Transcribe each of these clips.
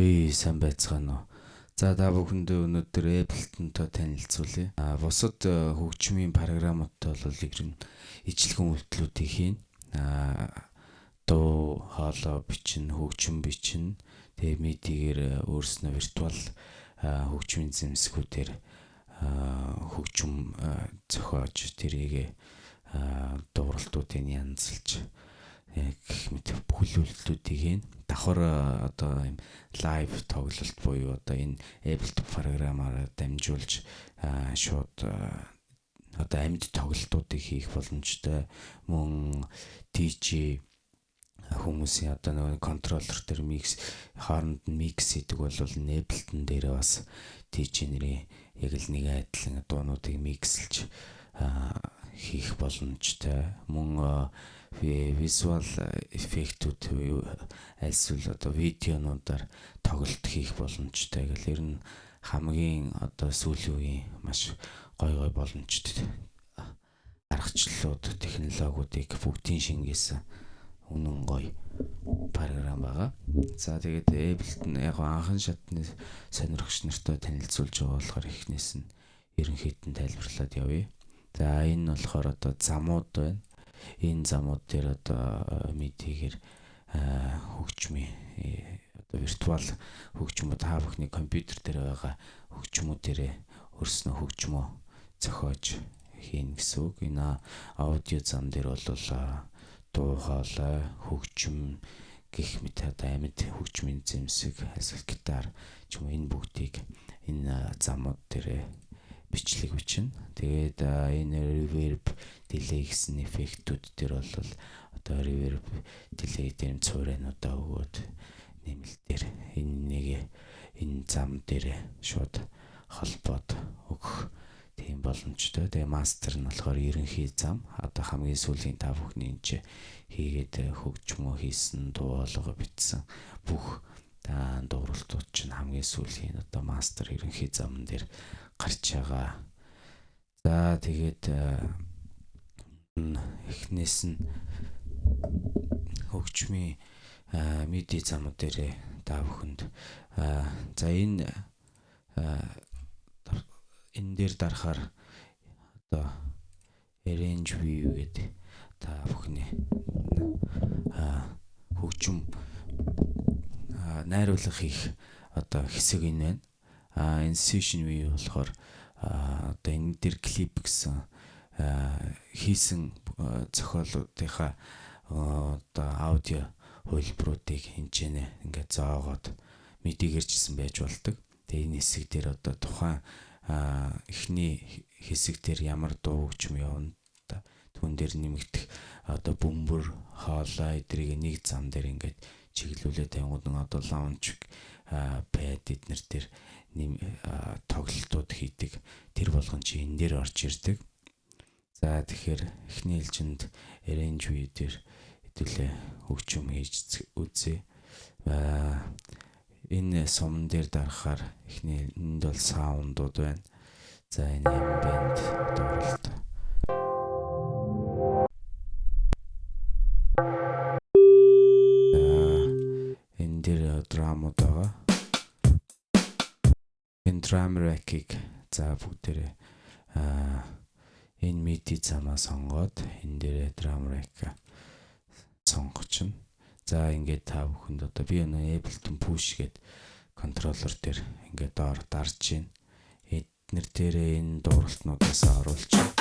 Сайн байцгаана уу. За та бүхэндээ өнөөдөр Ableton-той танилцуулъя. Бусад хөгжмийн програмуудтай бол ер нь ижлэгэн үйлдэлүүдийг хийн. Дуу, хоолой бичнэ, хөгжим бичнэ. Тэгээ MIDI-гээр өөрснөө виртуал хөгжмийн зэмсгүүдээр хөгжим зохиож тэрийг дууралтуудыг янзлж гэх мэт бүхэл үйлдэлүүдийг хийн. Давхар одоо юм лайв тоглолт буюу одоо энэ Ableton програмаар дамжуулж шууд одоо амьд тоглолтуудыг хийх боломжтой. Мөн DJ хүмүүсийн одоо нэг контроллер дээр хооронд микс хийдэг бол Ableton дээр бас DJ нэрийн яг л нэг айдлан дуунуудыг миксэлж хийх боломжтой. Мөн визуал эффектүүд альсвал одоо видеонуудаар тоглолт хийх боломжтой. Ер нь хамгийн одоо сүүлийн үеийн маш гой боломжтой аргачлалууд, технологиудыг бүгдийн шингээсэн үнэн гоё програм байгаа. За тэгээд Ableton яг анхан шатны сонирхогч нартай танилцуулж байгаа болохоор эхнээс нь ерөнхийд нь тайлбарлаад явъя. За энэ болохоор одоо замууд байна. Энэ замууд дээр одоо MIDI-гээр хөгжмийн одоо виртуал хөгжмөд та бүхний компьютер дээр байгаа хөгжмүүдээр өөрснөө хөгжмөө зохиож хийн гэсэн үг. Энэ аудио зам дээр бол дуу, хоолой, хөгжим гэх мэт одоо амьд хөгжмийн зэмсэг, асар гитар ч юм уу энэ бүгдийг энэ замууд дээр бичлэг бичнэ. Тэгээд энэ reverb, delay гэсэн эффектүүд төр бол одоо reverb, delay дээр цуурайнуудаа өгөөд нэмэлтээр энэ зам дээр шууд холбоод өгөх тийм боломжтой. Тэгээ мастер нь болохоор ерөнхий зам. Одоо хамгийн сүүлийн та бүхний энэ хийгээд хөгжмөө хийсэн, дуу хоолойгоо бичсэн бүх дууралтууд чинь хамгийн сүүлийн одоо мастер ерөнхий зам дээр гарч байгаа. За тэгээд эхнээс нь хөгжмийн MIDI замууд дээр та бүхэнд за энэ дээр дарахаар одоо arrange view гэдэг та бүхний хөгжим найруулга хийх одоо хэсэг энэ байна. Энэ session view болохоор одоо энэ дээр клип гэсэн хийсэн зохиолуудынхаа одоо аудио хувилбаруудыг хэмжээнэ ингээд зоогоод MIDI-гээр чсэн байж болдог. Тэгээ энэ хэсэг дээр одоо тухайн эхний хэсэг дээр ямар дуу хөгжим явна түүн дээр нэмэгдэх одоо бөмбөр, хоолой эдрийг нэг зам дээр ингээд чиглүүлээд тайгууд нь одоо лаунч пэд эднэр дээр тоглолтууд хийдэг. Тэр болгон чи энэ дээр орж ирдэг. За тэгэхээр эхний ээлжинд arrange view дээр хэдүүлээ хөгжим хийж үзье. Энэ сумн дээр дарахаар эхний энд бол саундууд байна. За энэ ambient дууралт. Энэ дээр драмууд байгаа. Энэ drum rack-ийг за бүгдээрээ энэ MIDI замаа сонгоод энэ дээр drum rack сонгочихно. За ингээд та бүхэнд одоо би энэ Ableton push гэдэг контроллер дээр ингээд доор дарж гин. Эднэр дээрээ энэ дууралтнуудаас оруулчих.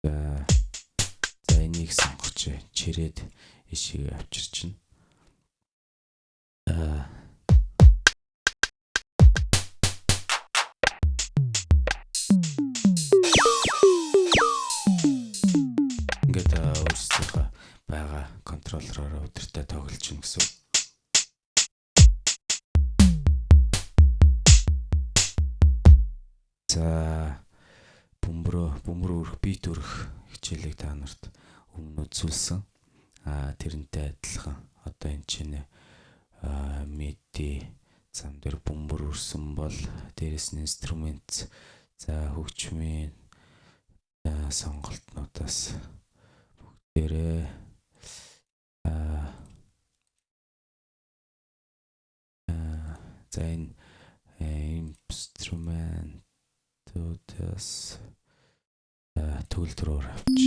За энийг сонгоч. Чирээд ишиг авчирчин. Ингээд өөрсдийнхөө байгаа контроллероор өдөртөө тоглож гин гэсэн. За бөмбөр өрөх, бит өрөх хичээлийг та нарт өмнө үзүүлсэн. Тэрнтэй адилхан одоо энэ чинь MIDI зам дээр бөмбөр өрсөн бол дээрэс нь инструмент за хөгжмийн сонголтнуудаас бүгдээрээ За энэ instrumentуудаас төгөлдрөөр авч.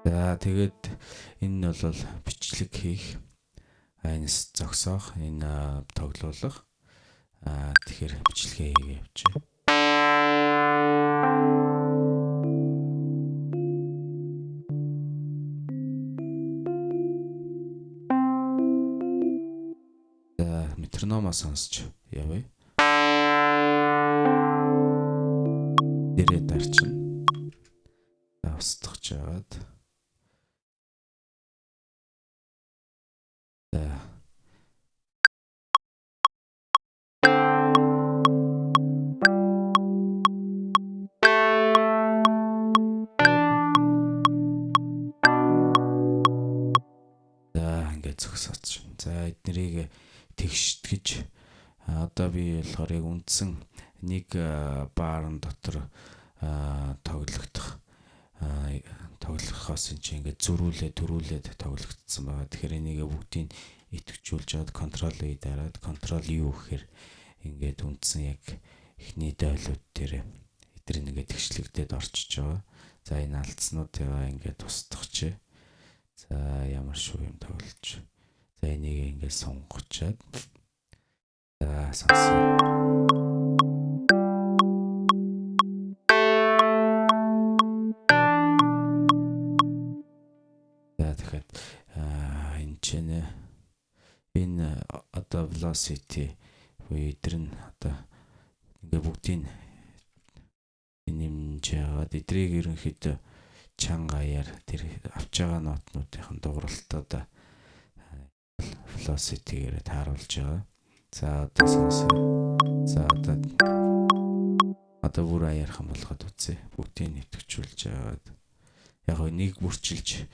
За тэгээд энэ нь бол бичлэг хийх, энэс зогсоох, энэ тоглоулах. Тэгэхээр бичлэгээ хийгээ явчих. За метрономоо сонсч явъя. Дээрээ дарчин. За устгах жагаад. Зогсооч. За эднэрийг тэгштгэж одоо би болохоор яг үндсэн нэг баарн дотор тоглохоос чинь ингээд төрүүлээд тоглогдсон байгаа. Тэгэхээр энийг бүгдийг идэвхжүүлж аваад Ctrl A дараад Ctrl U гэхээр ингээд үндсэн яг эхний дойлууд дээр эдгээр нэгэ тэгшлэгдээд орчиж байгаа. За энэ алдснуудаа ингээд устгахчээ. За ямар шүү юм тоглож. За энийг ингээд сонгочоод. За сонсоо. За тэгэхээр энэ чинь энэ одоо velocity буюу эдгээр нь одоо ингээд бүгдийг нэмж яагаад эдрийг ерөнхийдөө чанга аяар тэр авч байгаа нотнуудын дууралтаа velocity-гээр тааруулж байгаа. За одоо сонсоо. За одоо бүр аяархан болгоод үзье. Бүгдийг нэвтгчүүлж аваад яг нэг бүрчилж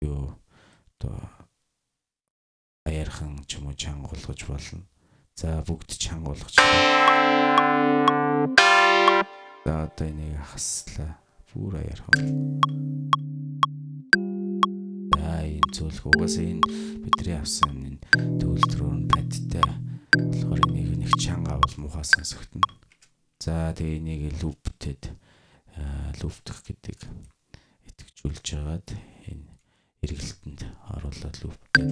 юу одоо аяархан ч юм уу чанга болгож болно. За бүгд чанга болгож байна. За одоо энийг хаслаа. Бүр аяархан. Энэ зөвлөх угаасаа энэ бидний авсан энэ төгөлдрөөр падтай болохоор энийг нэг чанга бол муухай сонсогдно. За тэгээ энийг луптэд луптах гэдэг итгэжүүлж байгаад энэ эргэлтэнд оруулаад луптэд.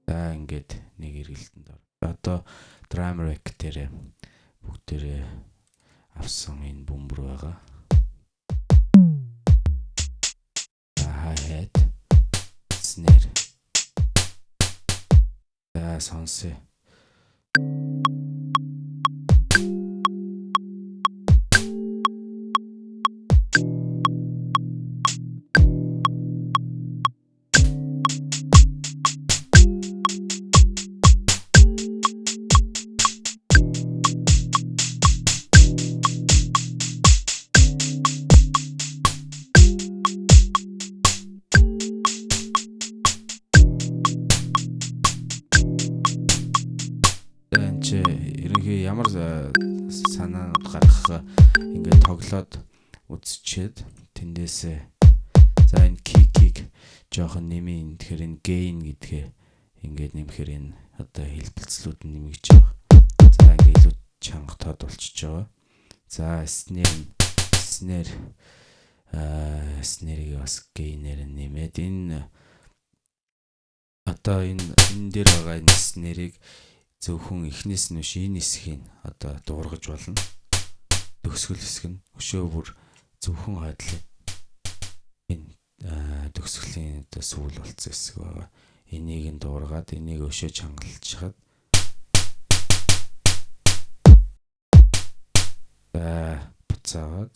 За ингээд нэг эргэлтэнд одоо drum rack дээр бүгдээрээ авсан энэ бөмбөр байгаа. Hi-hat, snare. За сонсъё. Ерөнхий ямар санаанууд гарах ингээд тоглоод үзчихэд тэндээсээ за энэ кикийг жоохон нэмийн тэгэхээр энэ gain гэдгээ ингээд нэмэхээр энэ одоо хэлбэлцлүүд нь нэмэгдэж байгаа. За ингээд илүү чанга тод болчихж байгаа. За snare-ийг бас gain-ээр нэмээд энэ одоо энэ дээр байгаа энэ snare-ийг зөвхөн эхнээс нь биш энэ хэсгийг одоо дуургаж болно. Төгсгөл хэсэг нь өшөө бүр зөвхөн хойдлоо. Энэ төгсгөлийн одоо сүүл болцсон хэсэг байгаа. Энийг нь дуургаад энийг өшөө чангалж хаад буцаагаад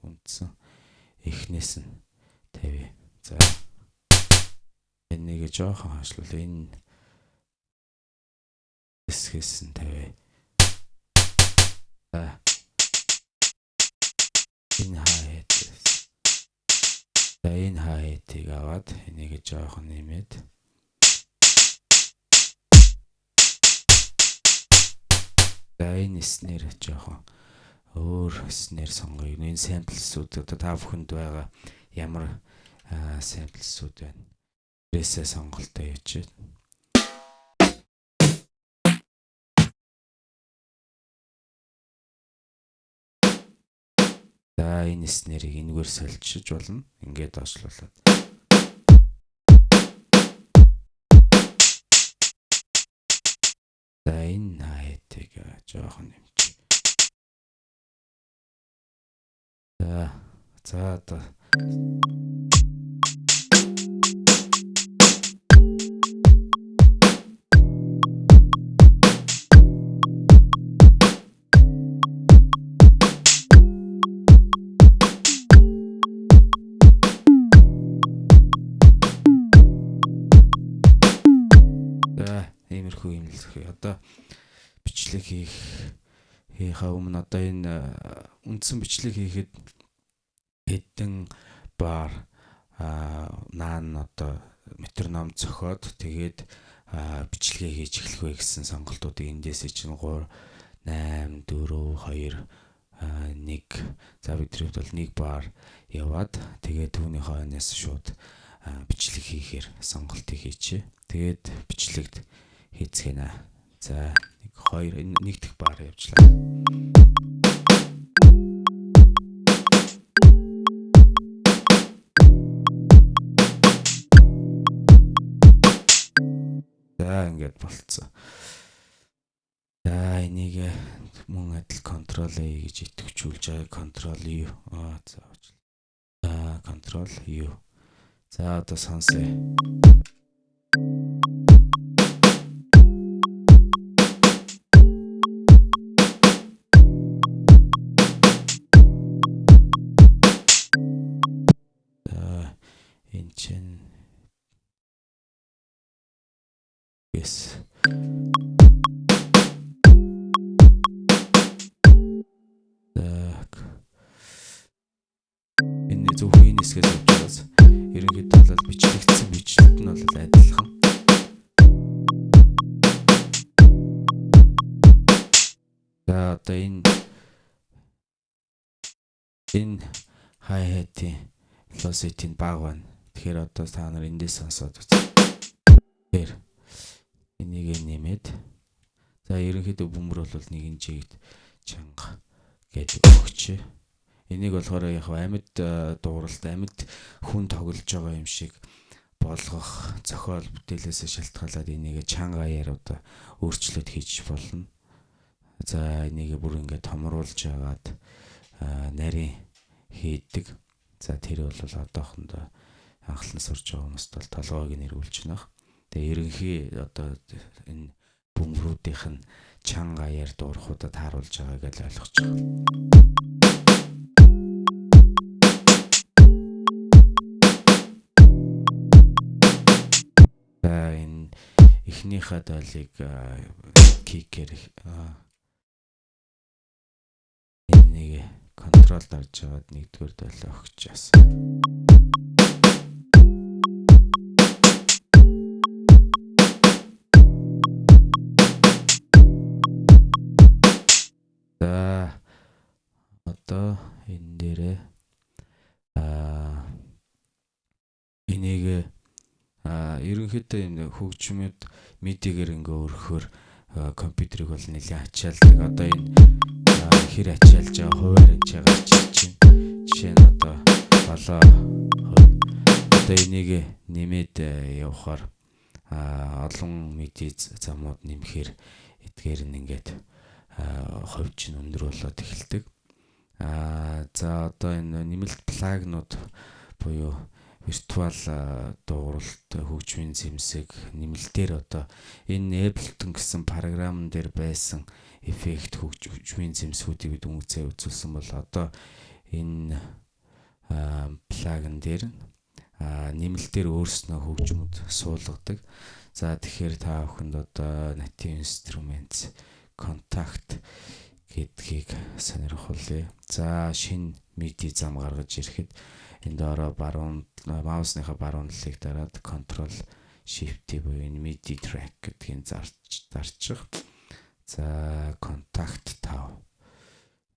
үндсэн эхнээс нь тавь. За энийг жоохон хойшлуул энэ хэсгээс нь тавь. Энэ хаяад. За энэ хаяатыг аваад энийг жоохон нэмээд. За энэ снэр жоохон өөр снэр сонгоё. Энэ samplesүүд одоо та бүхэнд байгаа ямар samplesүүд байна. Тэрээсээ сонголтоо явуулчих. За энэ снэрийг энэгээр солилцож болно. Ингээд доошлуулад. За энэ хайтыг жоохон нэмчих. За одоо иймэрхүү юм л одоо бичлэг хийхээ өмнө одоо энэ үндсэн бичлэг хийхэд хэдэн бар наан одоо метроном зохиод тэгээд бичлэгээ хийж эхлэх вэ гэсэн сонголтуудыг эндээсээ чинь 3 8 4 2 1 за бидрийд бол 1 бар яваад тэгээд түүний хойноос шууд бичлэг хийхээр сонголтыг хийчихье. Тэгээд бичлэгт хийцгэнэ. За 1 2 нэг дэх бар явууллаа. За ингээд болцсон. За энийг мөн адил Ctrl A гэж идэвхжүүлж байгаа. Ctrl U. За уучлаа. Ctrl U. За одоо сонсъё. Энэ чинь yes. Энэ зөвхөн энэ хэсгээс явуулаас ерөнхийдөө бол бичлэгдсэн бичлэгт нь бол адилхан. За одоо энэ hi-hat-ийн velocity-ийн бага байна. Тэгэхээр одоо та нар эндээс сонсоод үз. Тэгэхээр энийг нэмээд за ерөнхийдөө бөмбөр бол 1 жигт чанга гэж өгч. Энийг болохоор яг амьд дууралт амьд хүн тоглож байгаа юм шиг болгох зохиол бүтээлээс шалтгаалаад энийг чанга аяар одоо өөрчлөлт хийж болно. За энийг бүр ингээд томруулж агаад нарийн хийдэг. За тэр бол одоохондоо анхлан сурж байгаа хүмүүст бол толгойг нэрвүүлж байна. Тэгээ ерөнхий одоо энэ бөмбөрүүдийнх нь чанга аяар дуурахуудад харуулж байгааг л ойлгож байгаа. За энэ эхнийхээ доолыг кикээр энийг контрол дарж аваад нэгдүгээр доолоо өгч яасан. За одоо энэ дээрээ энийг ерөнхийдөө энэ хөгжмөд медиагээр ингээ өргөхөөр компьютерыг бол нэлээд ачаалдаг. Одоо энэ хэр ачаалж байгаа хуваар энэ чагаар чинь жишээ нь одоо болоо одоо энийг нэмээд явахаар олон медиа замууд нэмэхээр эдгээр нь ингээд хувьч нь өндөр болоод эхэлдэг. За одоо энэ нэмэлт плагнууд буюу виртуал дууралт хөгжмийн зэмсэг нэмэлтээр одоо энэ Ableton гэсэн програм дээр байсан эффект хөгжмийн зэмсгүүдийг бид үзүүлсэн бол одоо энэ плагин дээр нэмэлтээр өөрснөө хөгжмөд суулгадаг. За тэгэхээр та бүхэнд одоо Native Instruments Contact гэдгийг сонирхолъё. За шинэ MIDI зам гаргаж ирэхэд энэ доороо баруун маусныхаа баруун талыг дараад Ctrl Shift буюу энэ MIDI track гэдгийг зарчих. За контакт 5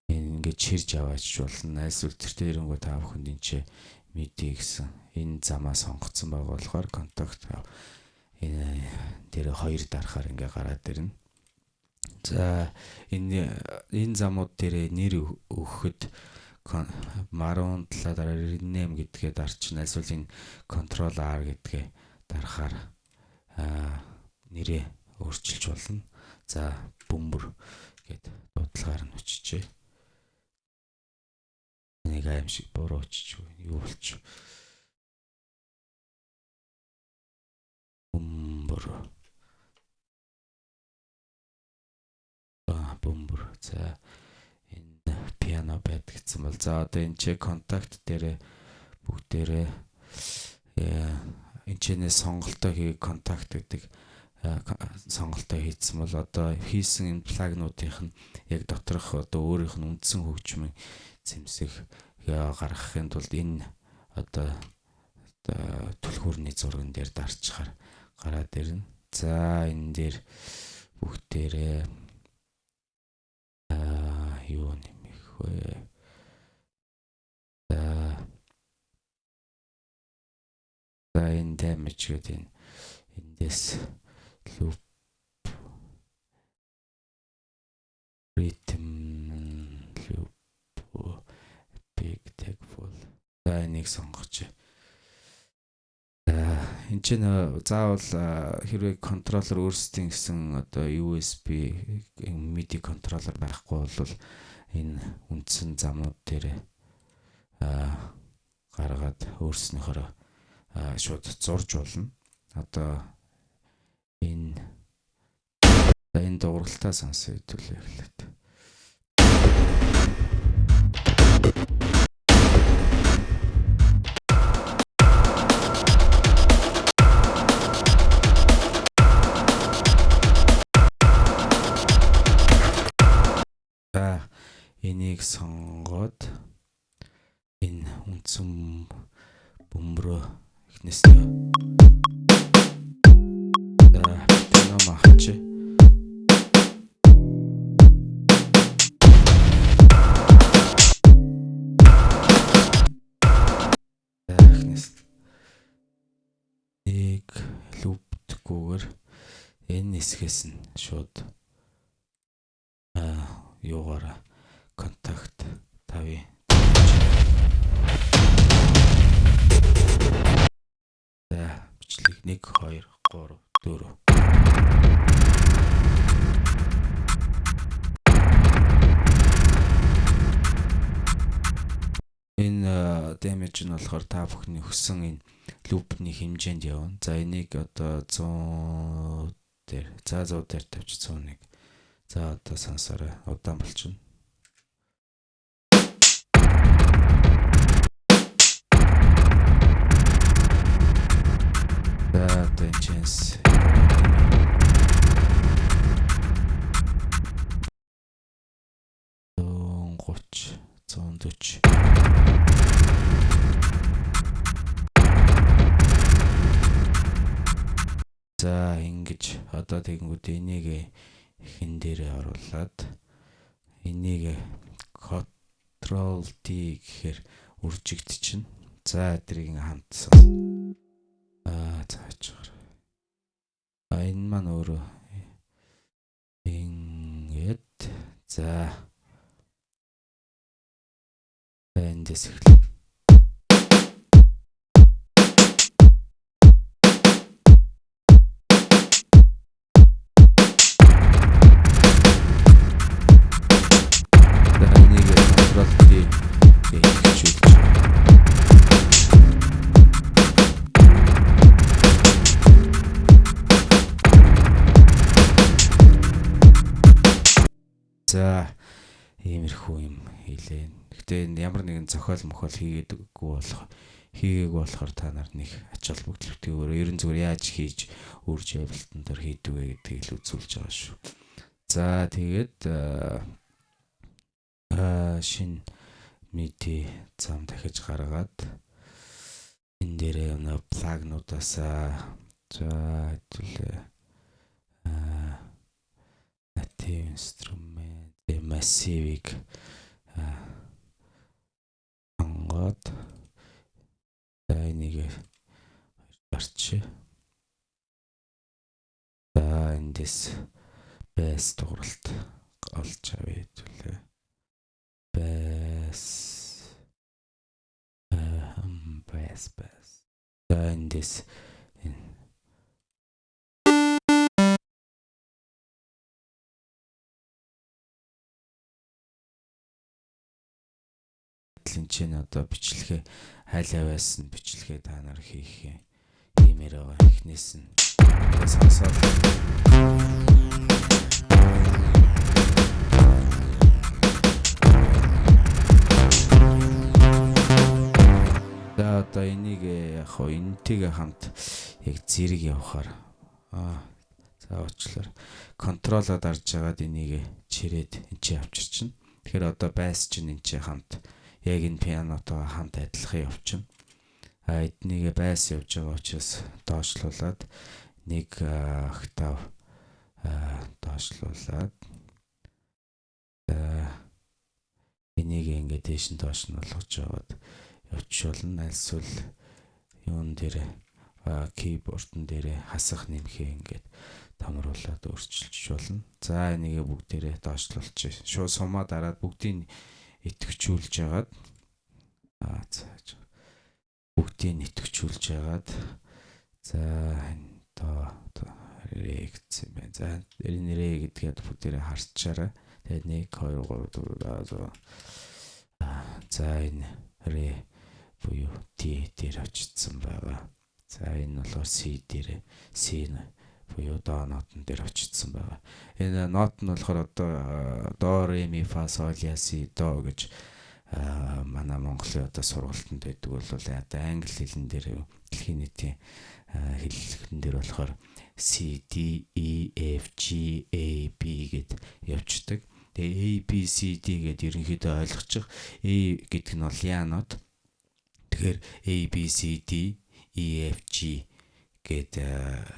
ингээд чирж аваач болно. Аль үлдэртэй ирэнгүү та бүхэнд энэ MIDI гэсэн энэ замаа сонгоцсон байгаа болохоор контакт 5 энэ дээр хоёр дарахаар ингээ гараад ирнэ. За энэ замууд дээр нэр өгөхөд баруун талаа дараа rename гэдгээ дарчихна. Эсвэл энэ Ctrl R гэдгээ дарахаар нэрээ өөрчилж болно. За бөмбөр гэд дуудлагаар нь өччихье. Нэг аим шиг буруу өччих юу болчих. Бөмбөр. Бөмбөр. За энэ пиано байд гэсэн бол за одоо энэ контакт дээр бүгдээрээ энэчнээс сонголтоо хий контакт гэдэг сонголтоо хийсэн бол одоо хийсэн энэ плагнуудынх нь яг доторх одоо өөрийнх нь үндсэн хөгжмийн зэмсэг гаргахын тулд энэ одоо түлхүүрний зурган дээр дарчихаар гараад ирнэ. За энэ дээр бүгдээрээ юу нэмэх вэ? За энэ damage гэдэг эндээс loop rhythm loop big tag full. За энийг сонгоч. Энд чинь заавал хэрвээ контроллер өөрсдийн гэсэн одоо USB MIDI контроллер байхгүй бол энэ үндсэн замууд дээр гаргаад өөрснөөхөө шууд зурж болно. Одоо энэ дууралтаа сонсоо хэвлээ эхлээд. Энийг сонгоод энэ үндсэн бөмбөрөө эхнээс пиано махч эхнээс нэг луптгүйгээр энэ хэсгээс нь шууд юугаар контакт 5 за бичлэг 1 2 3 4 энэ damage нь болохоор та бүхний өгсөн энэ лупны хэмжээнд явна. За энийг одоо 100 дээр за 100 дээр тавьчих 101. За одоо сансараа удаан болчихно. За одоо энэ chance 130 140 за ингэж одоо тэгэнгүүт энийг хэн дээрээ оруулаад энийг Ctrl D гэхээр үржигдчихнэ. За эдрийг хамтсан. Заачаар. Энэ маань өөрөө ингээд за эндээс эхлэв. За иймэрхүү юм хийлээ. Гэтэ ямар нэгэн зохиол мохол хийгээгүй болохоор та нар нэг ач холбогдолтой ерөн зүгээр яаж хийж үрж явалтан дээр хийдэг вэ гэдгийг л үзүүлж байгаа шүү. За тэгээд шин MIDI зам дахиж гаргаад энэ дээрээ плагнуудаасаа за хэвлээ native instrument massive-ийг онгод за энийг гарч за эндээс bass дууралт олж авъя хэвлээ bass за эндээс чинь одоо бичлэгээ хайлаваас нь бичлэгээ та нар хийх юмэр байгаа эхнээс нь сонсоод за одоо энийг яг хоо энтэйгээ хамт яг зэрэг явахаар за уучлаарай контролоо дарж агаад энийг чирээд энэ авчирчин. Тэгэхээр одоо байс чинь энэ хамт яг энэ пианотоо хамт адилхан явчихна. Эднийг байс явж байгаа учраас доошлуулад нэг октав доошлуулад энийг ингээд дээш нь доош нь болгож яваад явуулна. Альсвал юун дээр keyboard-н дээр хасах нэмхээ ингээд томруулаад өөрчилж болно. За энийг бүгдээрээ доошлуулчих. Шууд сумаа дараад бүгдийг итгэвчүүлж яагаад бүгдийг итгэвчүүлж яагаад за одоо регц юм байна. За энэ рэ гэдгээд бүгдээрээ харчаарай. Тэгээд 1 2 3 4 за энэ рэ буюу D дээр очсон байгаа. За энэ болохоор C дээр C буюу до нотн дээр очсон байгаа. Энэ нот нь болохоор одоо до ре ми фа сол ля си до гэж манай Монголын одоо сургалтанд байдаг бол одоо англи хэлэн дээр дэлхийн нийтийн хэллэгэн дээр болохоор C D E F G A B гэд явждаг. Тэгээ A B C D гэд ерөнхийдөө ойлгочих. A гэдэг нь бол ля нот. Тэгэхээр A B C D E F G гэд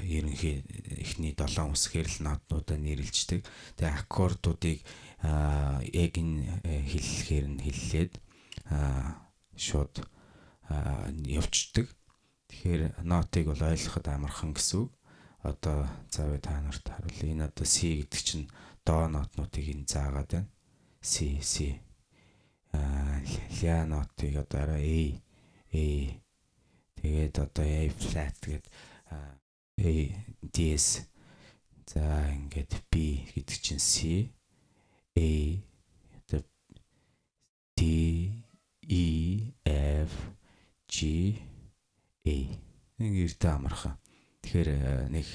ерөнхий эхний 7 үсгээр л нотнуудаа нэрлждэг. Тэгээ аккордуудыг яг энэ хэллэгээр нь хэллээд шууд явждаг. Тэгэхээр нотыг бол ойлгоход амархан гэсэн үг. Одоо заавал та нарт харуулъя. Энэ одоо C гэдэг чинь до нотнуудыг энэ заагаад байна. C ля нотыг одоо A тэгээд одоо A flat гэдэг A DS за ингээд B гэдэг чинь C A D E F G A нэг эрдэ амархан. Тэгэхээр нэг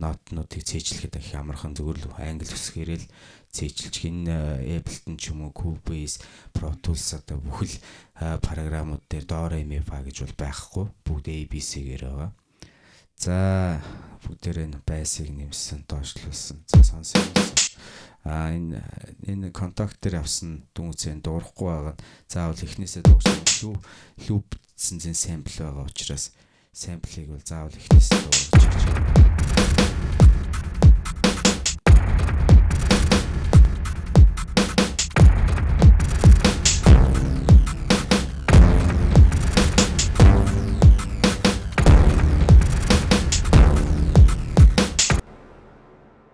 нотнуудыг цээжлэхэд их амархан зүгээр л англи үсгээрэл цээжилж энэ Ableton ч юм уу Cubase, Pro Tools одоо бүхэл програмууд дээр до ре ми фа гэж бол байхгүй. Бүгд ABC-гээр байгаа. За бүгдээрээ байсыг нэмсэн, доошлуулсан. За сонсоо. Энэ контакт дээр авсан дүнцэн дуурахгүй байгаа. Заавал эхнээсээ дуурсан лүпсэн сампл байгаа учраас самплыг бол заавал эхнээсээ дуурж ирж байна.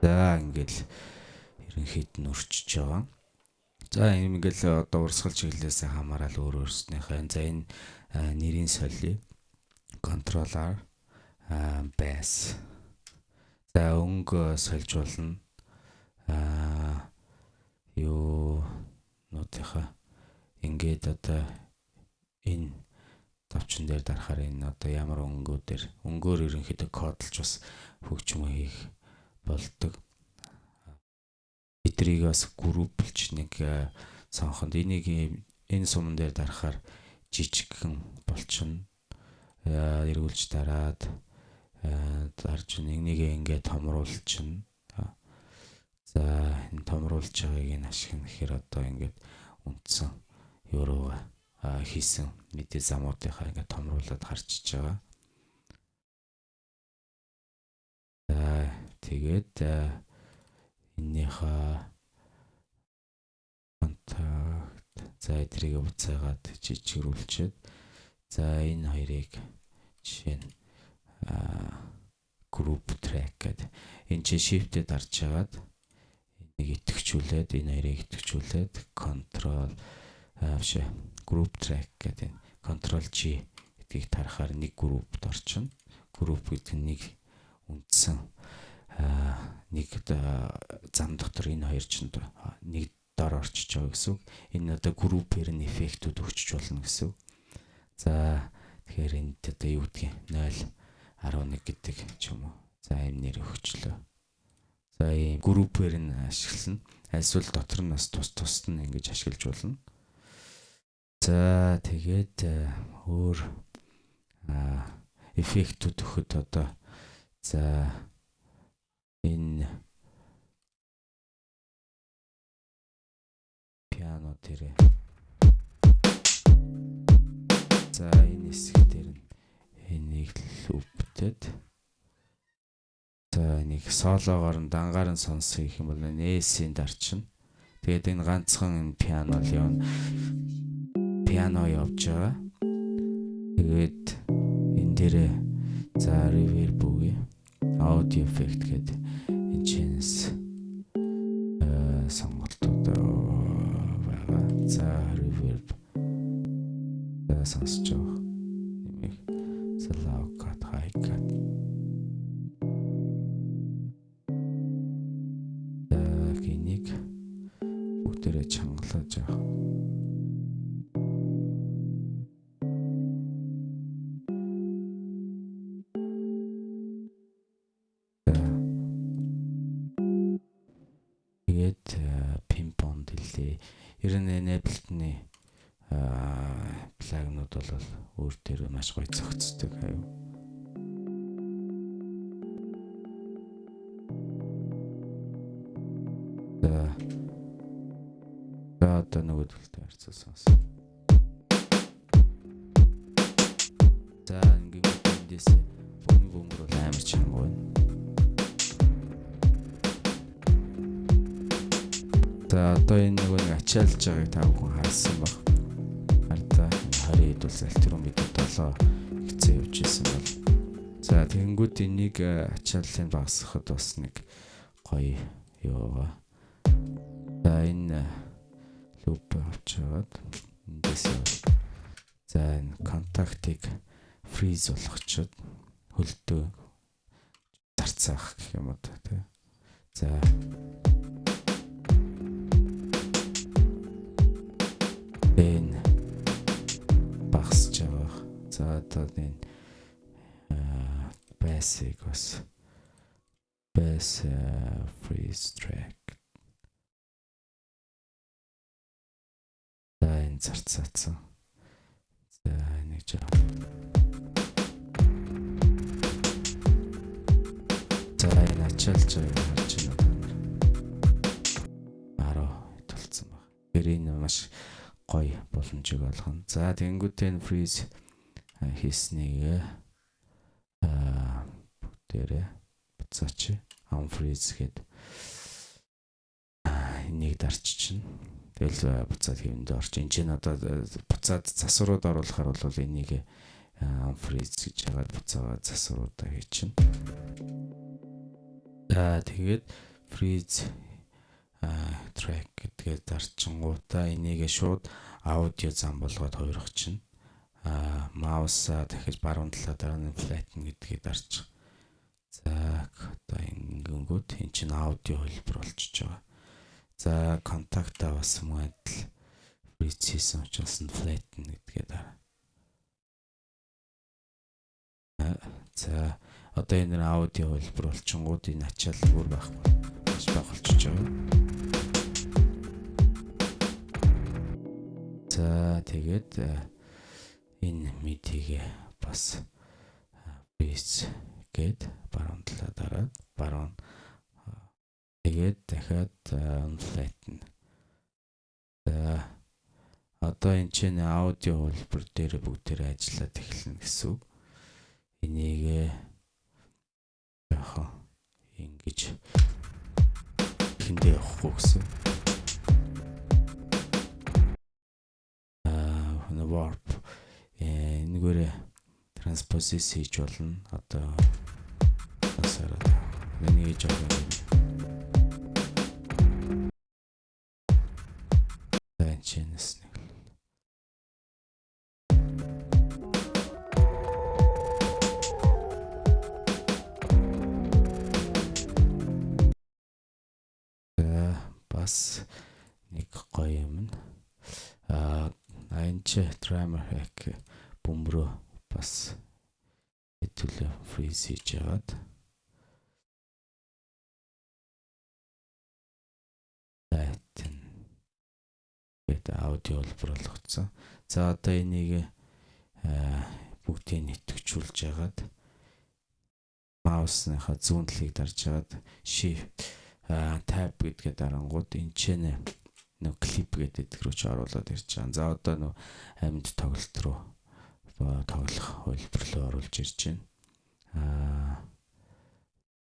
За ингээл ерөнхийд нь өрчөж байгаа. За ингээл одоо урсгал чиглэлээс хамаарал өөрснийхээ за энэ нэрийн солио контроллер bass за өнгө сольж болно. Юу нотынхаа ингээд одоо энэ тавчин дээр дарахаар энэ одоо ямар өнгөөр ерөнхийдөө кодлж бас хөгжмөө хийх болдог. Эдрийг бас групплж нэг цонхонд энийг энэ суман дээр дарахаар жижигхэн болчихно. Эргүүлж дараад дарж нэг ингээд томруулчихна. За энэ томруулж байгааг нь ашиглах гэхээр одоо ингээд үндсэн евроо хийсэн мэдээ замуудынхаа ингээд томруулаад гарчиж байгаа. За тэгээд эннийхээ контакт за эдрийг буцаагаад жижигрүүлчихэд за энэ хоёрыг жишээ нь group track гэдэг энэ чи shift-д дарж хагаад энийг идэвхжүүлээд энэ хоёрыг идэвхжүүлээд control group track гэдэг control G гэдгийг тарахаар нэг группт орчин. Group гэдэг нь нэг үндсэн нэг зам дотор энэ хоёр ч нэг дор орчиж байгаа гэсэн үг. Энэ одоо группээр нь эффектүүд өгчөж болно гэсэн үг. За тэгэхээр энд одоо юу гэдгийг 0.11 гэдэг ч юм уу. За энэ нэр өгчлөө. За ийм группээр нь ашиглана. Эсвэл дотор нь бас тус нь ингэж ашиглаж болно. За тэгээд өөр эффектүүд өгөхөд одоо за энэ пиано дээр за энэ хэсэг дээр энийг луптэд за энийг сологоор нь дангаар нь сонсох гэх юм бол нээсийн дарчин. Тэгээд энэ ганцхан энэ пиано явж байгаа. Тэгээд энэ дээр за reverb үгүй audio effect гэдэг энэ чинс сонголтууд байгаа. За reverb за сонсож байгаа. Нэмэх slow cut high cut энийг бүгдээрээ чангалаж байгаа. Пинпон дэлээ. Ер нь enable-ны плагнууд бол өөр дээр маш гоё зохицдог аюу. За одоо нөгөө төлөвтэй харьцуулсан. За ингээд эндээс бөмбөр бол амар чанга байна. За одоо энэ нөгөө нэг ачаалж байгааг та бүхэн харсан баг. Хардаа 20 хэд бол альтерон бид 7 хэцээ явж исэн бол. За тэгэнгүүт энийг ачааллыг багасгахад бас нэг гоё юу. За энэ луп авч яваад эндээс за энэ контактыг фриз болгочод хөлдөө зарцаах гэх юм уу тий. За энэ багсж байгаа. За одоо энэ basic бас bass freeze track. За энэ зарцаацсан. За нэг жаа. За энэ ачаалж байгаа харж байна. 10 толцсон баг. Тэр энэ маш гоё боломжийг олгоно. За тэгэнгүүтээ энэ freeze хийснийг бүгдээрээ буцаач unfreeze гээд энийг дарч чинь тэгэл буцаад хэвэнд орч. Энд чинь одоо буцаад засварууд оруулахаар бол энийг unfreeze гэж яагаад буцаагаад засваруудаа хий чинь. За тэгээд freeze track гэдгээ дарчингуудаа энийг шууд аудио зам болгоод хувирах чинь маус дахиж баруун талаа дараа нь flatten гэдгийг дарчих. За одоо ингэнгүүт эн чинь аудио хэлбэр болчихж байгаа. За контактаа бас мөн адил freeze хийсэн учраас flatten гэдгээ дараа. За одоо энэ аудио хэлбэр болчихгоод энэ ачаал бүр байхгүй маш баг болчихж байгаа. За тэгээд энэ мидийг бас freeze гээд баруун талаа дараад баруун Тэгээд дахиад unflatten. Одоо энэ чинь аудио хөлбөр дээр бүгдээрээ ажиллаад эхэлнэ гэсэн үг. Энийг яхаа ингэж хиндээ явахгүй гэсэн. Warp энэгээр транспозис хийж болно. Одоо насаараа энийг хийж байгаа юм. Чинээс нэг бас нэг гоё юм. Анч drummer hack бөмбөрөө бас хэвлээ freeze хийж яагаад аудио хөлбөр болгоцсон. За одоо энийг бүгдийг нэтгэжүүлж яагаад маусныхаа зүүн талыг дарж яагаад shift tab гэдгээ дарангууд энэ чинь нэг клип гэдэг рүү ч оруулаад ирж байгаа. За одоо нэг амьд тоглолт руу тоглох хөлбөр рүү оруулж ирж байна.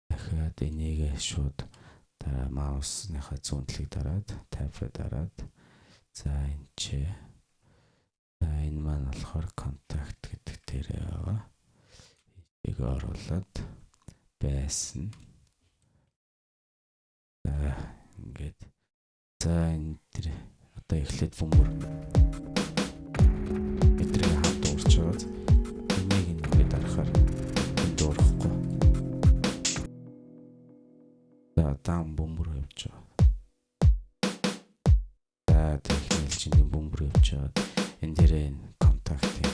Дахиад энийг шууд маусныхаа зүүн талыг дараад tab дараад за энэ маань болохоор контакт гэдэг дээр байгаа. Энийг оруулаад байсан. Ингээд за энэ дээр одоо эхлээд бөмбөр эдрийг хамт уурч байгаа. Энийг ингээд дарахаар энд дуурахгүй. За даун бөмбөр явж байгаа. Технологийн бөмбөр явж байгаа. Энэ дээр контактын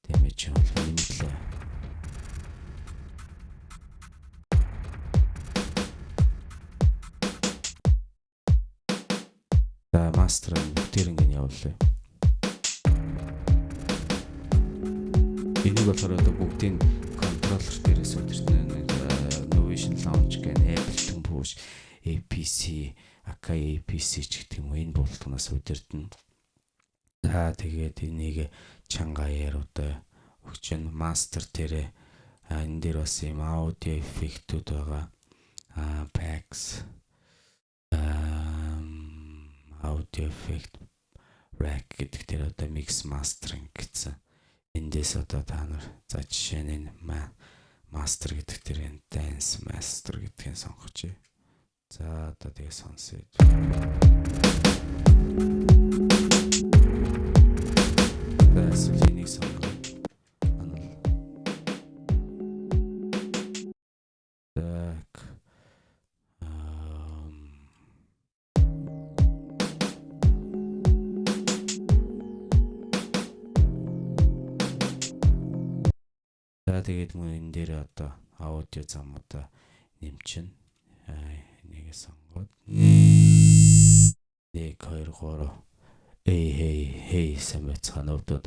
damage нэмэлээ. За мастер бүгдээр ингэ явуулъя. Энийг болохоор одоо бүгдийн контроллер дээрээс өдөртнө Novation Launch гэх Ableton Push APC Akai APC ч гэдэг юм. Энэ болтоноос удирдна. За тэгээд энийг чангаяар одоо өгч нь мастер дээр энэ дээр бас юм аудио эффектүүд байгаа. Packs audio effect rack гэдэг дээр одоо mix mastering гэсэн. Эндээс одоо та нар за жишээ нь master гэдэг дээр энэ dance master гэдгийг сонгоч. За одоо тэгээ сонсъё. Энийг сонгоё. За тэгээд энэ дээр одоо аудио замуудаа нэмчин. Энийг сонгоод 1 2 3 hey сайн байцгаана одоо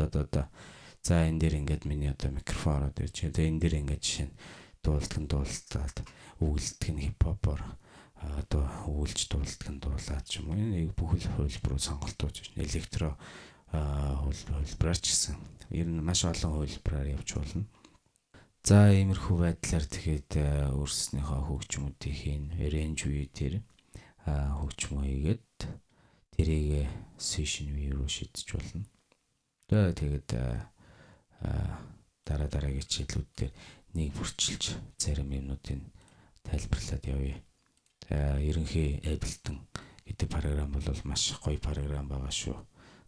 за энэ дээр ингээд миний одоо микрофон ороод ирж байгаа. Тэгээ энэ дээр ингээд жишээ нь дуулаад өгүүлдэг нь хипхопор одоо өгүүлж дуулдаг нь дуулаад ч юм уу. Энийг бүхэл хөлбөр сонголтууд байна. Электро хөлбраар ч гэсэн ер нь маш олон хөлбраар явж болно. За иймэрхүү байдлаар тэгээд өөрснийхөө хөгжмүүдийн range view дээр хөгжмөө хийгээд тэрийг session view руу шидэж болно. Тэгээд дараагийн хичээлүүд дээр нэг бүрчилж зарим юмнуудыг тайлбарлаад явъя. Ерөнхий Ableton гэдэг програм бол маш гоё програм байгаа шүү.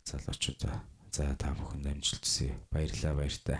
Залуучуудаа. За та бүхэнд амжилт хүсье. Баярлалаа баяртай.